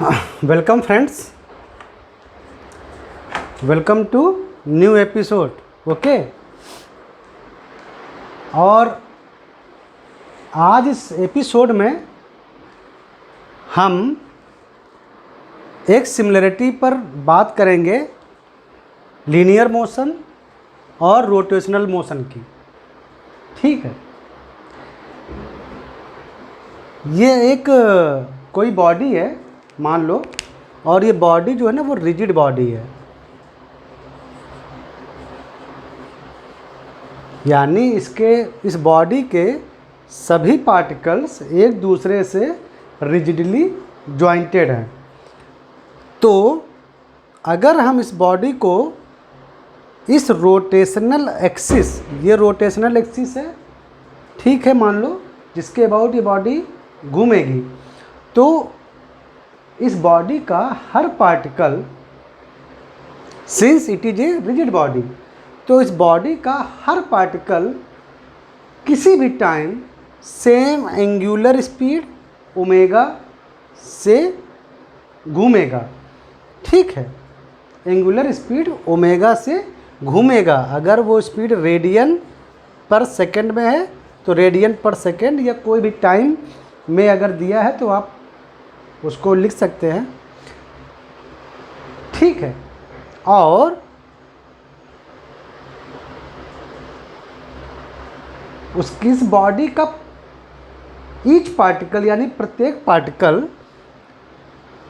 Welcome friends, welcome to new episode. Okay, और आज इस एपिसोड में हम एक सिमिलरिटी पर बात करेंगे, लीनियर मोशन और रोटेशनल मोशन की। ठीक है, ये एक कोई बॉडी है मान लो, और ये बॉडी जो है ना वो रिजिड बॉडी है, यानी इस बॉडी के सभी पार्टिकल्स एक दूसरे से रिजिडली जॉइंटेड हैं। तो अगर हम इस बॉडी को इस रोटेशनल एक्सिस, ये रोटेशनल एक्सिस है, ठीक है, मान लो जिसके अबाउट ये बॉडी घूमेगी, तो इस बॉडी का हर particle, since it is a rigid body, तो इस बॉडी का हर पार्टिकल किसी भी time same angular speed omega से घूमेगा। ठीक है, एंगुलर स्पीड ओमेगा से घूमेगा। अगर वो स्पीड रेडियन पर सेकंड में है तो रेडियन पर सेकंड, या कोई भी टाइम में अगर दिया है तो आप उसको लिख सकते हैं। ठीक है, और उसकी इस बॉडी का ईच पार्टिकल यानी प्रत्येक पार्टिकल,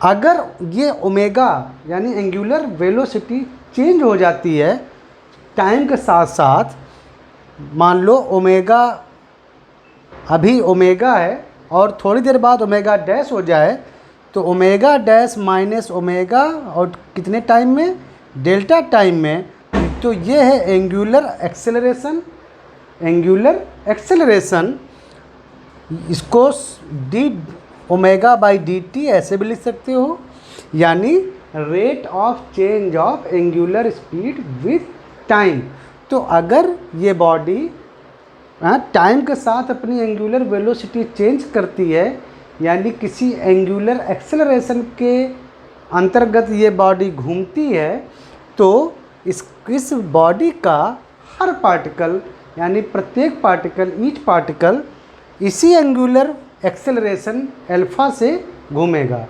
अगर ये ओमेगा यानी एंगुलर वेलोसिटी चेंज हो जाती है टाइम के साथ साथ, मान लो ओमेगा, अभी ओमेगा है और थोड़ी देर बाद ओमेगा डैश हो जाए, तो ओमेगा डैश माइनस ओमेगा और कितने टाइम में, डेल्टा टाइम में, तो ये है एंगुलर एक्सेलरेशन। एंगुलर एक्सेलरेशन, इसको D omega by d T ऐसे भी लिख सकते हो, यानी rate of change of angular speed with time. तो अगर ये बॉडी टाइम के साथ अपनी एंगुलर वेलोसिटी चेंज करती है, यानी किसी एंगुलर एक्सेलरेशन के अंतर्गत ये बॉडी घूमती है, तो इस बॉडी का हर पार्टिकल यानी प्रत्येक पार्टिकल, ईच पार्टिकल इसी एंगुलर एक्सेलरेशन अल्फा से घूमेगा।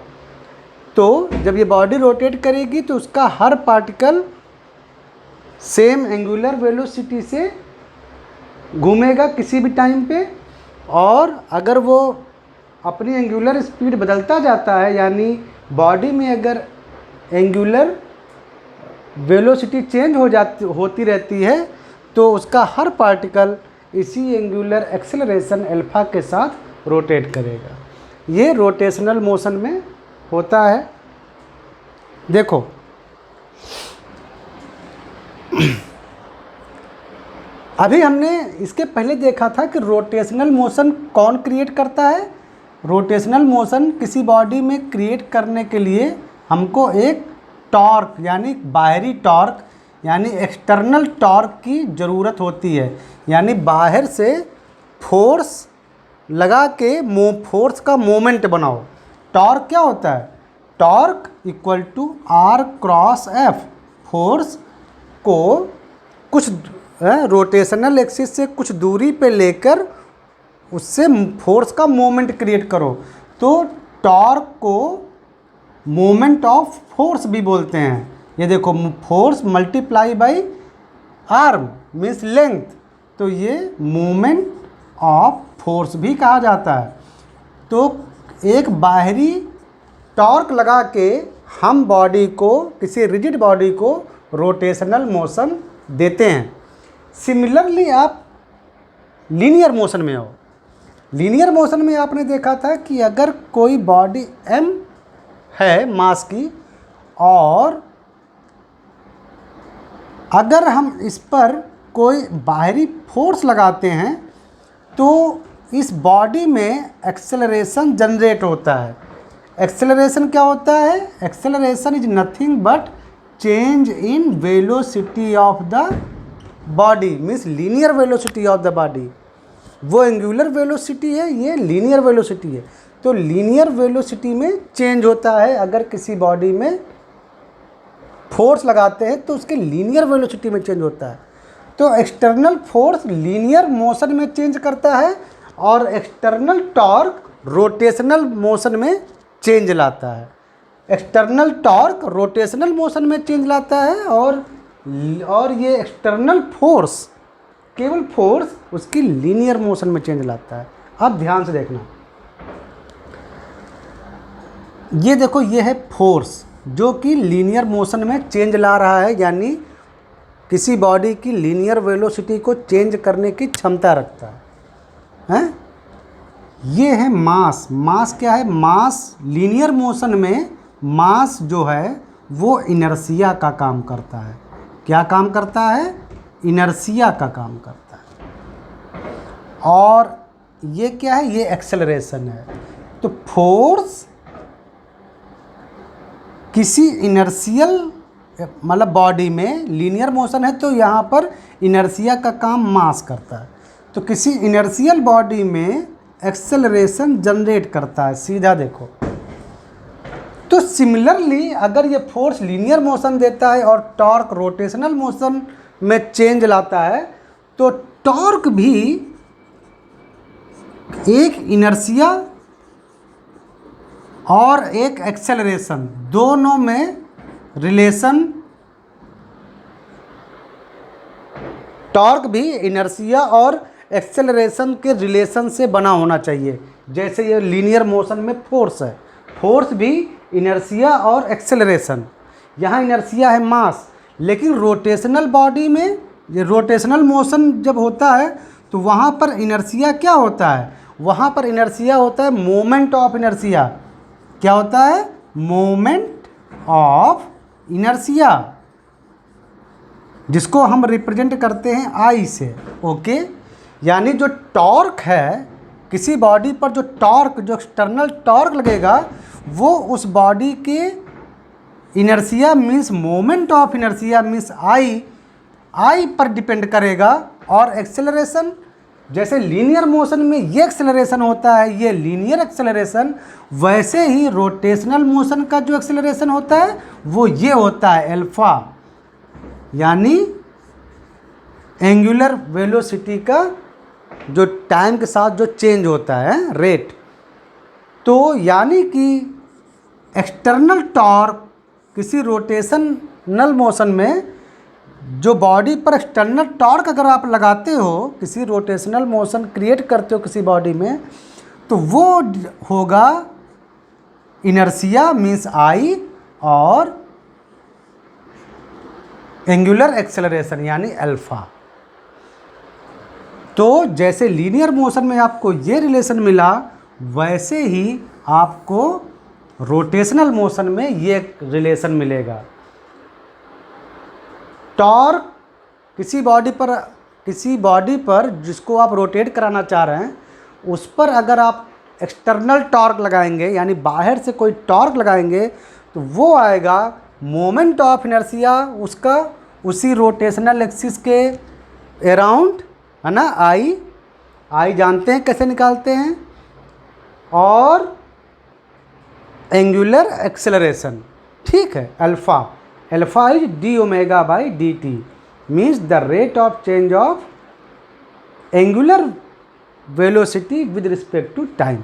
तो जब ये बॉडी रोटेट करेगी तो उसका हर पार्टिकल सेम एंगुलर वेलोसिटी से घूमेगा किसी भी टाइम पे, और अगर वो अपनी एंगुलर स्पीड बदलता जाता है, यानी बॉडी में अगर एंगुलर वेलोसिटी चेंज होती रहती है, तो उसका हर पार्टिकल इसी एंगुलर एक्सेलरेशन अल्फा के साथ रोटेट करेगा। ये रोटेशनल मोशन में होता है। देखो अभी हमने इसके पहले देखा था कि रोटेशनल मोशन कौन क्रिएट करता है। रोटेशनल मोशन किसी बॉडी में क्रिएट करने के लिए हमको एक टॉर्क यानी बाहरी टॉर्क यानी एक्सटर्नल टॉर्क की ज़रूरत होती है, यानी बाहर से फोर्स लगा के फोर्स का मोमेंट बनाओ। टॉर्क क्या होता है? Torque equal to R cross F. Force को कुछ रोटेशनल एक्सिस से कुछ दूरी पे लेकर उससे फोर्स का मोमेंट क्रिएट करो, तो टॉर्क को मोमेंट ऑफ फोर्स भी बोलते हैं। ये देखो, force multiply by arm means length, तो ये मोमेंट ऑफ फोर्स भी कहा जाता है। तो एक बाहरी टॉर्क लगा के हम बॉडी को, किसी रिजिड बॉडी को रोटेशनल मोशन देते हैं। सिमिलरली आप लीनियर मोशन में हो। लीनियर मोशन में आपने देखा था कि अगर कोई बॉडी m है मास की, और अगर हम इस पर कोई बाहरी फोर्स लगाते हैं, तो इस बॉडी में एक्सेलरेशन जनरेट होता है। एक्सेलरेशन क्या होता है? Acceleration is nothing but change in velocity of the body, means linear velocity of the body. वो एंगुलर वेलोसिटी है, ये लीनियर वेलोसिटी है। तो लीनियर वेलोसिटी में चेंज होता है। अगर किसी बॉडी में फोर्स लगाते हैं तो उसके लीनियर वेलोसिटी में चेंज होता है। तो एक्सटर्नल फोर्स लीनियर मोशन में चेंज करता है और एक्सटर्नल टॉर्क रोटेशनल मोशन में चेंज लाता है। एक्सटर्नल टॉर्क रोटेशनल मोशन में चेंज लाता है और ये एक्सटर्नल फोर्स, केवल फोर्स उसकी लीनियर मोशन में चेंज लाता है। अब ध्यान से देखना, ये देखो, ये है फोर्स जो कि लीनियर मोशन में चेंज ला रहा है, यानी किसी बॉडी की लीनियर वेलोसिटी को चेंज करने की क्षमता रखता है, हैं? ये है मास। मास क्या है? मास लीनियर मोशन में मास जो है वो इनर्शिया का काम करता है। क्या काम करता है? इनर्शिया का काम करता है। और ये क्या है? ये एक्सेलरेशन है। तो फोर्स किसी इनर्शियल मतलब बॉडी में लीनियर मोशन है तो यहाँ पर इनर्शिया का काम मास करता है। तो किसी इनर्शियल बॉडी में एक्सेलरेशन जनरेट करता है। सीधा देखो, तो सिमिलरली अगर ये फोर्स लीनियर मोशन देता है और टॉर्क रोटेशनल मोशन में चेंज लाता है, तो टॉर्क भी एक इनर्शिया और एक एक्सेलरेशन दोनों में रिलेशन, टॉर्क भी इनर्शिया और एक्सेलरेशन के रिलेशन से बना होना चाहिए। जैसे ये लीनियर मोशन में फोर्स है, फोर्स भी इनर्शिया और एक्सेलरेशन। यहाँ इनर्शिया है मास, लेकिन रोटेशनल बॉडी में ये रोटेशनल मोशन जब होता है तो वहाँ पर इनर्शिया क्या होता है? वहाँ पर इनर्शिया होता है मोमेंट ऑफ इनर्शिया। क्या होता है? मोमेंट ऑफ इनर्शिया, जिसको हम रिप्रेजेंट करते हैं आई से। ओके, यानी जो टॉर्क है किसी बॉडी पर, जो टॉर्क, जो एक्सटर्नल टॉर्क लगेगा वो उस बॉडी के inertia means moment of inertia means I पर डिपेंड करेगा। और एक्सेलरेशन, जैसे लीनियर मोशन में ये एक्सेलरेशन होता है, ये लीनियर एक्सेलरेशन, वैसे ही रोटेशनल मोशन का जो एक्सेलरेशन होता है वो ये होता है अल्फा, यानी एंगुलर वेलोसिटी का जो टाइम के साथ जो चेंज होता है रेट। तो यानी कि एक्सटर्नल टॉर्क किसी रोटेशनल मोशन में, जो बॉडी पर एक्सटर्नल टॉर्क अगर आप लगाते हो, किसी रोटेशनल मोशन क्रिएट करते हो किसी बॉडी में, तो वो होगा इनर्शिया मीन्स आई और एंगुलर एक्सेलरेशन यानी अल्फा। तो जैसे लीनियर मोशन में आपको ये रिलेशन मिला, वैसे ही आपको रोटेशनल मोशन में ये रिलेशन मिलेगा। टॉर्क किसी बॉडी पर जिसको आप रोटेट कराना चाह रहे हैं, उस पर अगर आप एक्सटर्नल टॉर्क लगाएंगे, यानी बाहर से कोई टॉर्क लगाएंगे, तो वो आएगा मोमेंट ऑफ इनर्शिया उसका उसी रोटेशनल एक्सिस के अराउंड, है ना। आई जानते हैं कैसे निकालते हैं। और एंगुलर एक्सेलरेशन, ठीक है, alpha is d omega by d t, means the rate of change of angular velocity with respect to time.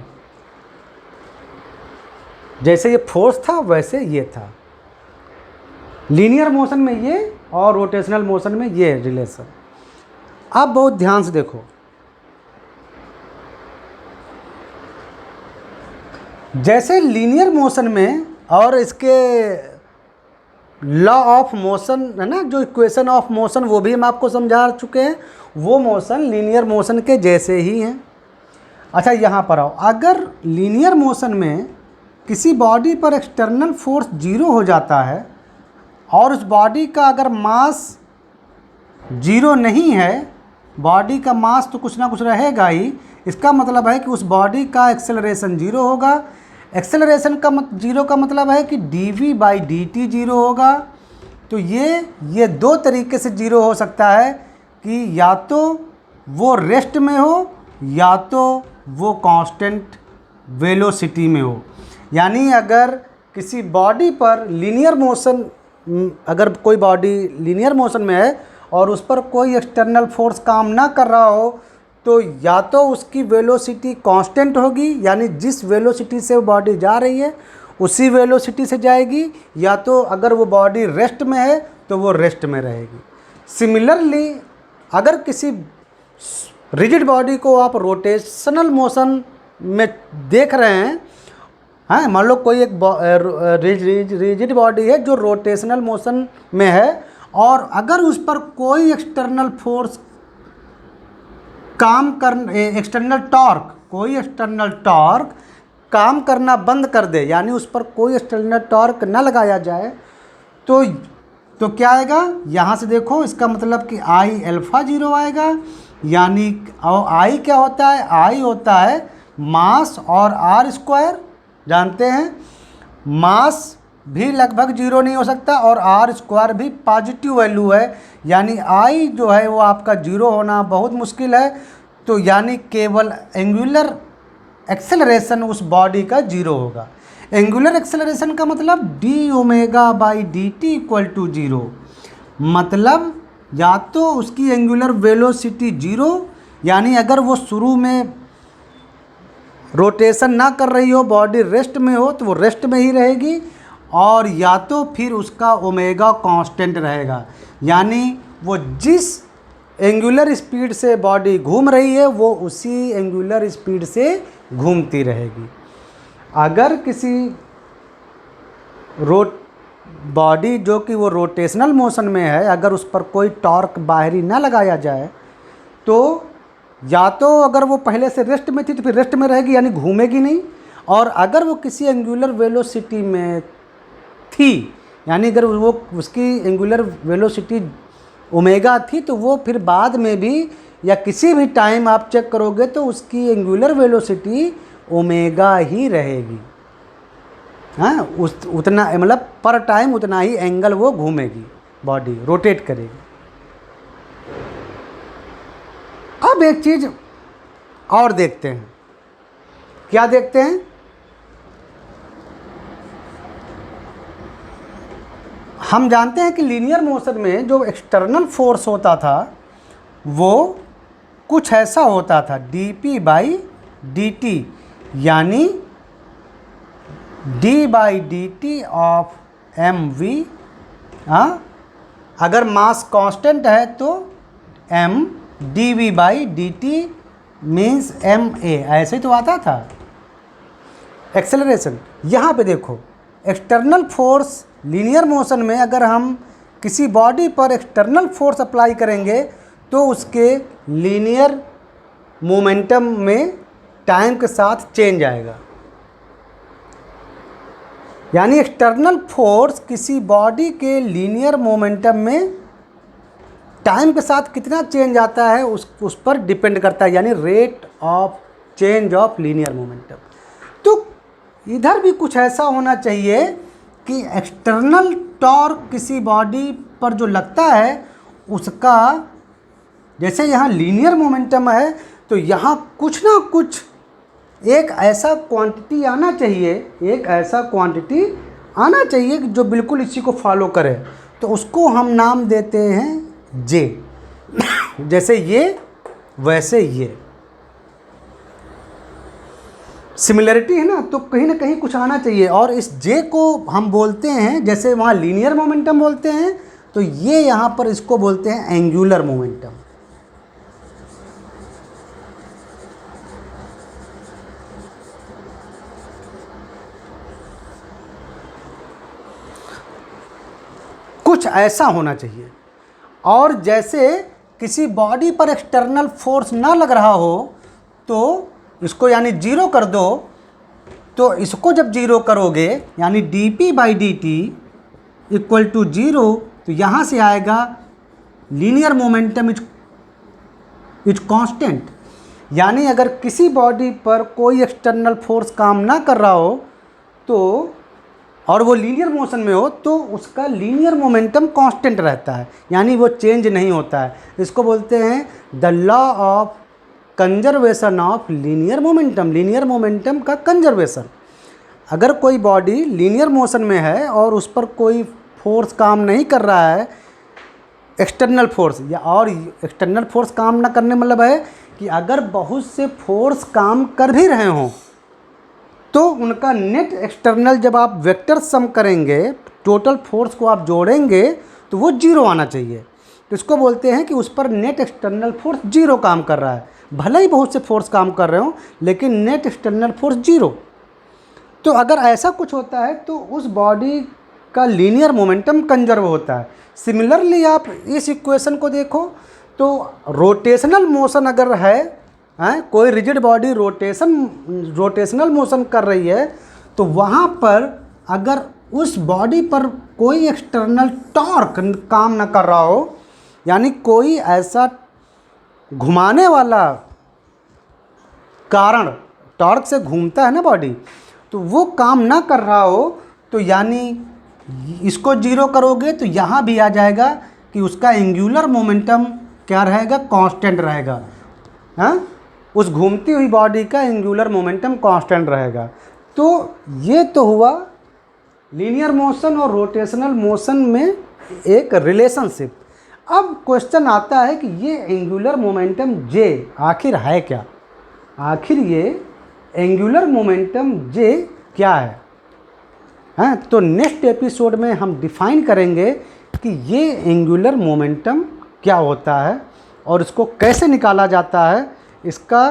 जैसे ये फोर्स था वैसे ये था, लीनियर मोशन में ये और रोटेशनल मोशन में ये रिलेशन। अब बहुत ध्यान से देखो, जैसे लीनियर मोशन में और इसके लॉ ऑफ मोशन है ना, जो इक्वेशन ऑफ मोशन वो भी हम आपको समझा चुके हैं, वो मोशन लीनियर मोशन के जैसे ही हैं। अच्छा, यहाँ पर आओ, अगर लीनियर मोशन में किसी बॉडी पर एक्सटर्नल फोर्स 0 हो जाता है और उस बॉडी का अगर मास 0 नहीं है, बॉडी का मास तो कुछ ना कुछ रहेगा ही, इसका मतलब है कि उस बॉडी का एक्सेलरेशन 0 होगा। एक्सेलरेशन का 0 का मतलब है कि dv बाई dt 0 होगा। तो ये दो तरीके से 0 हो सकता है, कि या तो वो रेस्ट में हो या तो वो कांस्टेंट वेलोसिटी में हो। यानी अगर किसी बॉडी पर लीनियर मोशन, अगर कोई बॉडी लीनियर मोशन में है और उस पर कोई एक्सटर्नल फोर्स काम ना कर रहा हो, तो या तो उसकी वेलोसिटी कांस्टेंट होगी, यानी जिस वेलोसिटी से वो बॉडी जा रही है उसी वेलोसिटी से जाएगी, या तो अगर वो बॉडी रेस्ट में है तो वो रेस्ट में रहेगी। सिमिलरली अगर किसी रिजिड बॉडी को आप रोटेशनल मोशन में देख रहे हैं, हाँ, मान लो कोई एक रिजिड बॉडी है जो रोटेशनल मोशन में है, और अगर उस पर कोई एक्सटर्नल फोर्स कोई एक्सटर्नल टॉर्क काम करना बंद कर दे, यानी उस पर कोई एक्सटर्नल टॉर्क न लगाया जाए, तो क्या आएगा, यहाँ से देखो, इसका मतलब कि आई अल्फा 0 आएगा। यानी आई क्या होता है, आई होता है मास और आर स्क्वायर, जानते हैं मास भी लगभग 0 नहीं हो सकता और आर स्क्वायर भी पॉजिटिव वैल्यू है, यानी आई जो है वो आपका 0 होना बहुत मुश्किल है। तो यानी केवल एंगुलर एक्सेलरेशन उस बॉडी का 0 होगा। एंगुलर एक्सेलरेशन का मतलब d omega by d t equal to 0, मतलब या तो उसकी एंगुलर वेलोसिटी 0, यानी अगर वो शुरू में रोटेशन ना कर रही हो, बॉडी रेस्ट में हो, तो वो रेस्ट में ही रहेगी, और या तो फिर उसका ओमेगा कांस्टेंट रहेगा, यानी वो जिस एंगुलर स्पीड से बॉडी घूम रही है वो उसी एंगुलर स्पीड से घूमती रहेगी। अगर किसी बॉडी जो कि वो रोटेशनल मोशन में है, अगर उस पर कोई टॉर्क बाहरी ना लगाया जाए, तो या तो अगर वो पहले से रेस्ट में थी तो फिर रेस्ट में रहेगी, यानी घूमेगी नहीं, और अगर वो किसी एंगुलर वेलोसिटी में थी, यानी अगर वो उसकी एंगुलर वेलोसिटी ओमेगा थी, तो वो फिर बाद में भी या किसी भी टाइम आप चेक करोगे तो उसकी एंगुलर वेलोसिटी ओमेगा ही रहेगी। हाँ, उतना मतलब पर टाइम उतना ही एंगल वो घूमेगी, बॉडी रोटेट करेगी। अब एक चीज़ और देखते हैं, क्या देखते हैं, हम जानते हैं कि लीनियर मोशन में जो एक्सटर्नल फोर्स होता था वो कुछ ऐसा होता था dp बाई dt, यानी d by d T of mv। हाँ, अगर मास कांस्टेंट है तो m dv by d t means ma, ऐसे ही तो आता था एक्सेलरेशन। यहाँ पे देखो, एक्सटर्नल फोर्स लीनियर मोशन में अगर हम किसी बॉडी पर एक्सटर्नल फोर्स अप्लाई करेंगे तो उसके लीनियर मोमेंटम में टाइम के साथ चेंज आएगा। यानी एक्सटर्नल फोर्स किसी बॉडी के लीनियर मोमेंटम में टाइम के साथ कितना चेंज आता है उस पर डिपेंड करता है, यानी rate of change of linear momentum. तो इधर भी कुछ ऐसा होना चाहिए कि एक्सटर्नल टॉर्क किसी बॉडी पर जो लगता है उसका, जैसे यहाँ लीनियर मोमेंटम है तो यहाँ कुछ ना कुछ एक ऐसा क्वांटिटी आना चाहिए, एक ऐसा क्वांटिटी आना चाहिए जो बिल्कुल इसी को फॉलो करे, तो उसको हम नाम देते हैं जे। जैसे ये वैसे ये सिमिलरिटी है ना, तो कहीं ना कहीं कुछ आना चाहिए, और इस जे को हम बोलते हैं, जैसे वहाँ लीनियर मोमेंटम बोलते हैं तो ये यहाँ पर इसको बोलते हैं एंगुलर मोमेंटम। कुछ ऐसा होना चाहिए। और जैसे किसी बॉडी पर एक्सटर्नल फोर्स ना लग रहा हो तो इसको यानी जीरो कर दो, तो इसको जब जीरो करोगे यानी dp by d t equal to 0, तो यहाँ से आएगा लीनियर मोमेंटम इज कांस्टेंट। यानी अगर किसी बॉडी पर कोई एक्सटर्नल फोर्स काम ना कर रहा हो तो, और वो लीनियर मोशन में हो, तो उसका लीनियर मोमेंटम कांस्टेंट रहता है, यानी वो चेंज नहीं होता है। इसको बोलते हैं the law of conservation of linear momentum, linear momentum का कंजर्वेशन। अगर कोई बॉडी लीनियर मोशन में है और उस पर कोई फोर्स काम नहीं कर रहा है, एक्सटर्नल फोर्स, या और एक्सटर्नल फोर्स काम ना करने मतलब है कि अगर बहुत से फोर्स काम कर भी रहे हों तो उनका नेट एक्सटर्नल, जब आप वेक्टर सम करेंगे, टोटल फोर्स को आप जोड़ेंगे तो वो जीरो आना चाहिए। तो इसको बोलते हैं कि उस पर नेट एक्सटर्नल फोर्स जीरो काम कर रहा है। भले ही बहुत से फोर्स काम कर रहे हो लेकिन नेट एक्सटर्नल फोर्स जीरो। तो अगर ऐसा कुछ होता है तो उस बॉडी का लीनियर मोमेंटम कंजर्व होता है। सिमिलरली आप इस इक्वेशन को देखो तो रोटेशनल मोशन अगर है, कोई रिजिड बॉडी रोटेशनल मोशन कर रही है तो वहाँ पर अगर उस बॉडी पर कोई एक्सटर्नल टॉर्क काम ना कर रहा हो, यानी कोई ऐसा घुमाने वाला कारण, टॉर्क से घूमता है ना बॉडी, तो वो काम ना कर रहा हो, तो यानी इसको जीरो करोगे तो यहाँ भी आ जाएगा कि उसका एंगुलर मोमेंटम क्या रहेगा, कांस्टेंट रहेगा। हाँ, उस घूमती हुई बॉडी का एंगुलर मोमेंटम कांस्टेंट रहेगा। तो ये तो हुआ लीनियर मोशन और रोटेशनल मोशन में एक रिलेशनशिप। अब क्वेश्चन आता है कि ये एंगुलर मोमेंटम जे आखिर है क्या, आखिर ये एंगुलर मोमेंटम जे क्या है। हैं, तो नेक्स्ट एपिसोड में हम डिफाइन करेंगे कि ये एंगुलर मोमेंटम क्या होता है और इसको कैसे निकाला जाता है। इसका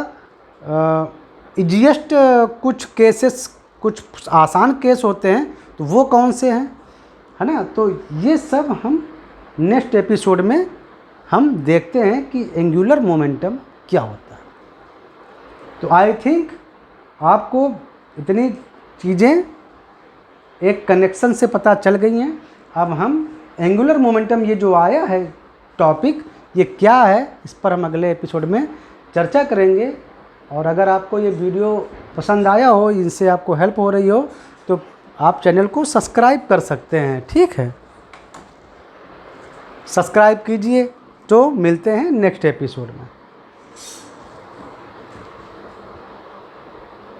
इजीएस्ट कुछ केसेस, कुछ आसान केस होते हैं, तो वो कौन से हैं, है ना। तो ये सब हम नेक्स्ट एपिसोड में हम देखते हैं कि एंगुलर मोमेंटम क्या होता है। तो आई थिंक आपको इतनी चीज़ें एक कनेक्शन से पता चल गई हैं। अब हम एंगुलर मोमेंटम, ये जो आया है टॉपिक, ये क्या है, इस पर हम अगले एपिसोड में चर्चा करेंगे। और अगर आपको ये वीडियो पसंद आया हो, इनसे आपको हेल्प हो रही हो, तो आप चैनल को सब्सक्राइब कर सकते हैं। ठीक है, सब्सक्राइब कीजिए। तो मिलते हैं नेक्स्ट एपिसोड में।